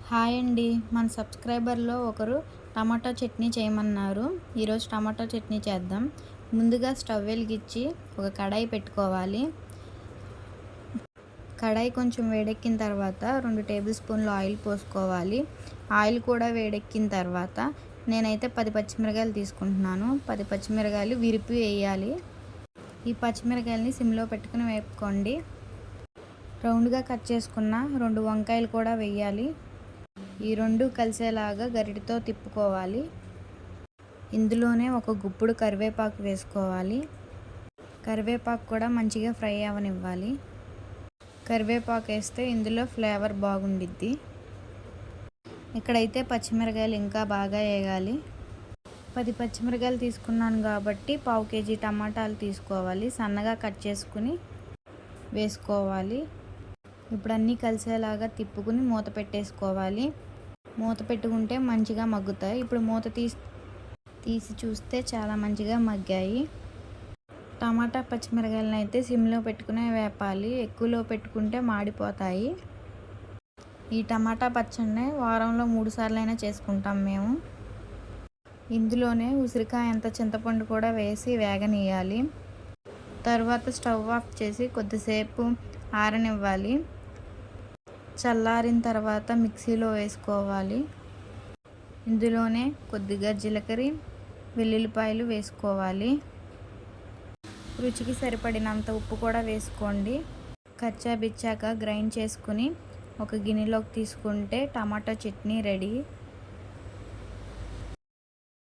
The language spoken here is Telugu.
హాయ్ అండి. మన సబ్స్క్రైబర్లో ఒకరు టమాటా చట్నీ చేయమన్నారు. ఈరోజు టమాటా చట్నీ చేద్దాం. ముందుగా స్టవ్ వెలిగించి ఒక కడాయి పెట్టుకోవాలి. కడాయి కొంచెం వేడెక్కిన తర్వాత 2 టేబుల్ స్పూన్లు ఆయిల్ పోసుకోవాలి. ఆయిల్ కూడా వేడెక్కిన తర్వాత నేనైతే 10 పచ్చిమిరకాయలు తీసుకుంటున్నాను. 10 పచ్చిమిరకాయలు విరిపి వేయాలి. ఈ పచ్చిమిరకాయలని సిమ్లో పెట్టుకుని వేపుకోండి. రౌండ్గా కట్ చేసుకున్న 2 వంకాయలు కూడా వేయాలి. ఈ రెండు కలిసేలాగా గరిటెతో తిప్పుకోవాలి. ఇందులోనే ఒక గుప్పుడు కరివేపాకు వేసుకోవాలి. కరివేపాకు కూడా మంచిగా ఫ్రై అవనివ్వాలి. కరివేపాకు వేస్తే ఇందులో ఫ్లేవర్ బాగుండిద్ది. ఇక్కడైతే పచ్చిమిరకాయలు ఇంకా బాగా వేగాలి. 10 పచ్చిమిరకాయలు తీసుకున్నాను కాబట్టి 1/2 కేజీ టమాటాలు తీసుకోవాలి. సన్నగా కట్ చేసుకుని వేసుకోవాలి. ఇప్పుడు అన్నీ కలిసేలాగా తిప్పుకుని మూత పెట్టేసుకోవాలి. మూత పెట్టుకుంటే మంచిగా మగ్గుతాయి. ఇప్పుడు మూత తీసి చూస్తే చాలా మంచిగా మగ్గాయి. టమాటా పచ్చిమిరకాయలను అయితే సిమ్లో పెట్టుకునే వేపాలి. ఎక్కువలో పెట్టుకుంటే మాడిపోతాయి. ఈ టమాటా పచ్చడిని వారంలో 3 సార్లైనా చేసుకుంటాం మేము. ఇందులోనే ఉసిరికాయ అంత చింతపండు కూడా వేసి వేగనీయాలి. తర్వాత స్టవ్ ఆఫ్ చేసి కొద్దిసేపు ఆరనివ్వాలి. చల్లారిన తర్వాత మిక్సీలో వేసుకోవాలి. ఇందులోనే కొద్దిగా జీలకర్ర, వెల్లుల్లిపాయలు వేసుకోవాలి. రుచికి సరిపడినంత ఉప్పు కూడా వేసుకోండి. కచ్చా బిచ్చాక గ్రైండ్ చేసుకుని ఒక గిన్నెలోకి తీసుకుంటే టమాటా చట్నీ రెడీ.